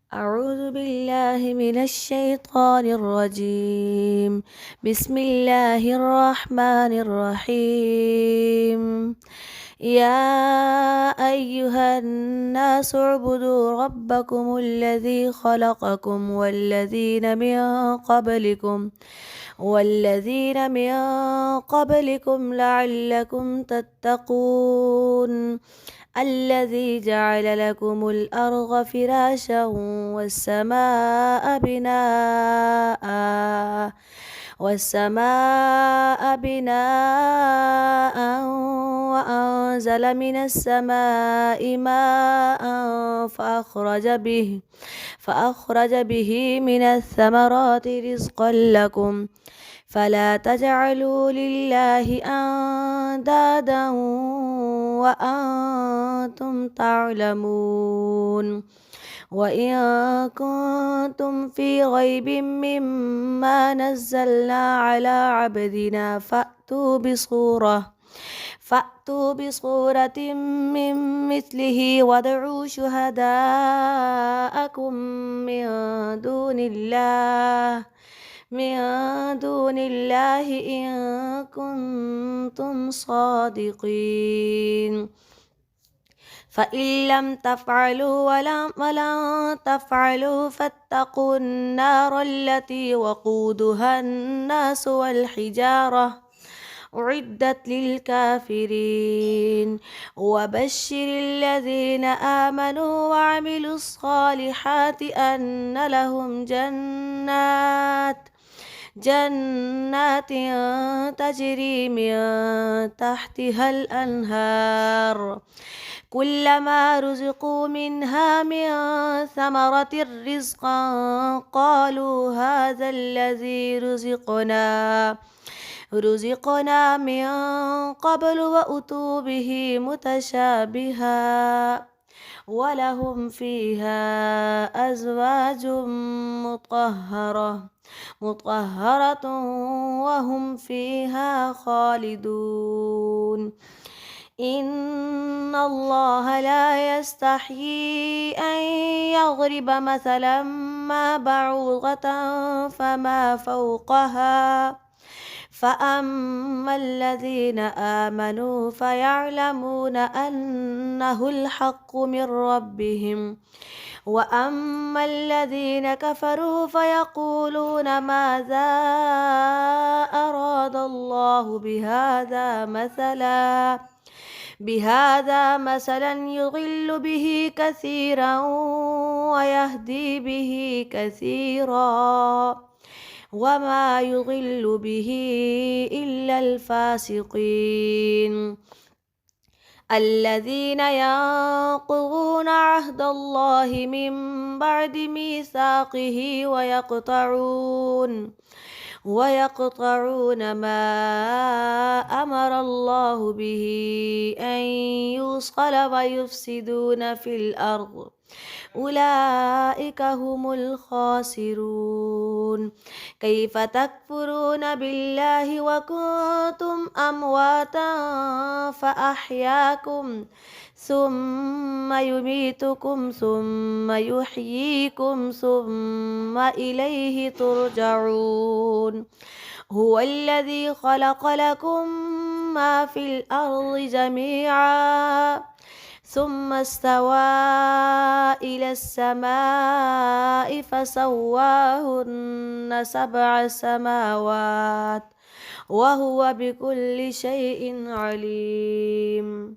أعوذ بالله من الشيطان الرجيم. بسم الله الرحمن الرحيم. يا أيها الناس اعبدوا ربكم الذي خلقكم والذين من قبلكم لعلكم تتقون. الذي جعل لكم الأرض فراشا والسماء بناء وأنزل من السماء ماء فأخرج به من الثمرات رزقا لكم فلا تجعلوا لله أندادا وأنتم تعلمون. وإن كنتم في ريب مما نزلنا على عبدنا فأتوا بصورة من مثله وادعوا شهداءكم من دون الله إن كنتم صادقين. فإن لم تفعلوا ولن تفعلوا فاتقوا النار التي وقودها الناس والحجارة أعدت للكافرين. وبشر الذين آمنوا وعملوا الصالحات أن لهم جنات تجري من تحتها الأنهار كلما رزقوا منها من ثمرة رزقا قالوا هذا الذي رزقنا من قبل وأتوا به متشابها ولهم فيها أزواج مطهرة وهم فيها خالدون. إن الله لا يستحيي أن يضرب مثلا ما بعوضة فما فوقها فأما الذين آمنوا فيعلمون أنه الحق من ربهم وأما الذين كفروا فيقولون ماذا أراد الله بهذا مثلا يضل به كثيرا ويهدي به كثيرا وما يضل به إلا الفاسقين الذين ينقضون عهد الله من بعد ميثاقه ويقطعون ما أمر الله به أن يوصل ويفسدون في الأرض أولئك هم الخاسرون. كيف تكفرون بالله وكنتم أمواتا فأحياكم ثم يميتكم ثم يحييكم ثم إليه ترجعون. هو الذي خلق لكم ما في الأرض جميعا ثم استوى إلى السماء فسواهن 7 سماوات وهو بكل شيء عليم।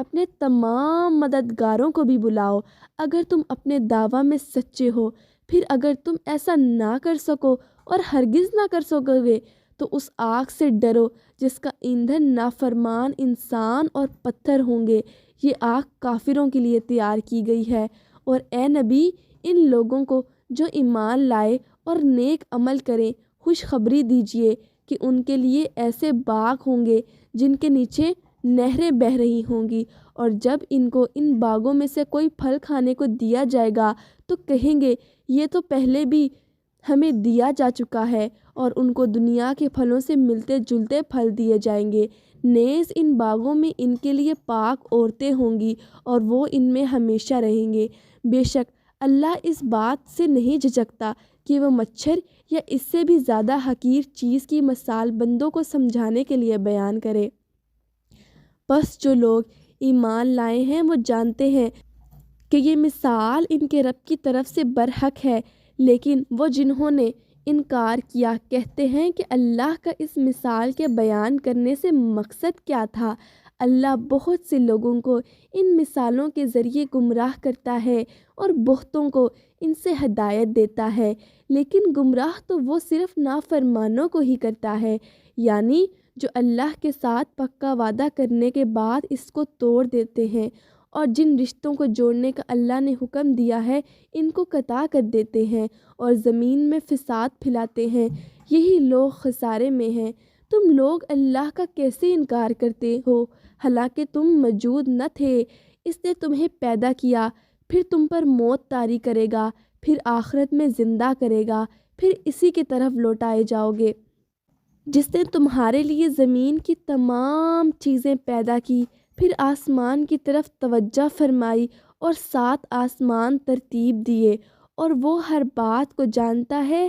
اپنے تمام مددگاروں کو بھی بلاؤ اگر تم اپنے دعویٰ میں سچے ہو۔ پھر اگر تم ایسا نہ کر سکو اور ہرگز نہ کر سکو گے تو اس آگ سے ڈرو جس کا ایندھن نافرمان انسان اور پتھر ہوں گے۔ یہ آگ کافروں کے لیے تیار کی گئی ہے۔ اور اے نبی، ان لوگوں کو جو ایمان لائے اور نیک عمل کریں خوشخبری دیجیے کہ ان کے لیے ایسے باغ ہوں گے جن کے نیچے نہریں بہہ رہی ہوں گی، اور جب ان کو ان باغوں میں سے کوئی پھل کھانے کو دیا جائے گا تو کہیں گے یہ تو پہلے بھی ہمیں دیا جا چکا ہے، اور ان کو دنیا کے پھلوں سے ملتے جلتے پھل دیے جائیں گے۔ نیز ان باغوں میں ان کے لیے پاک عورتیں ہوں گی اور وہ ان میں ہمیشہ رہیں گے۔ بے شک اللہ اس بات سے نہیں جھجکتا کہ وہ مچھر یا اس سے بھی زیادہ حقیر چیز کی مثال بندوں کو سمجھانے کے لیے بیان کرے۔ بس جو لوگ ایمان لائے ہیں وہ جانتے ہیں کہ یہ مثال ان کے رب کی طرف سے برحق ہے، لیکن وہ جنہوں نے انکار کیا کہتے ہیں کہ اللہ کا اس مثال کے بیان کرنے سے مقصد کیا تھا۔ اللہ بہت سے لوگوں کو ان مثالوں کے ذریعے گمراہ کرتا ہے اور بہتوں کو ان سے ہدایت دیتا ہے، لیکن گمراہ تو وہ صرف نافرمانوں کو ہی کرتا ہے، یعنی جو اللہ کے ساتھ پکا وعدہ کرنے کے بعد اس کو توڑ دیتے ہیں، اور جن رشتوں کو جوڑنے کا اللہ نے حکم دیا ہے ان کو قطع کر دیتے ہیں اور زمین میں فساد پھیلاتے ہیں۔ یہی لوگ خسارے میں ہیں۔ تم لوگ اللہ کا کیسے انکار کرتے ہو حالانکہ تم موجود نہ تھے؟ اس نے تمہیں پیدا کیا، پھر تم پر موت طاری کرے گا، پھر آخرت میں زندہ کرے گا، پھر اسی کی طرف لوٹائے جاؤ گے۔ جس نے تمہارے لیے زمین کی تمام چیزیں پیدا کی، پھر آسمان کی طرف توجہ فرمائی اور 7 آسمان ترتیب دیے، اور وہ ہر بات کو جانتا ہے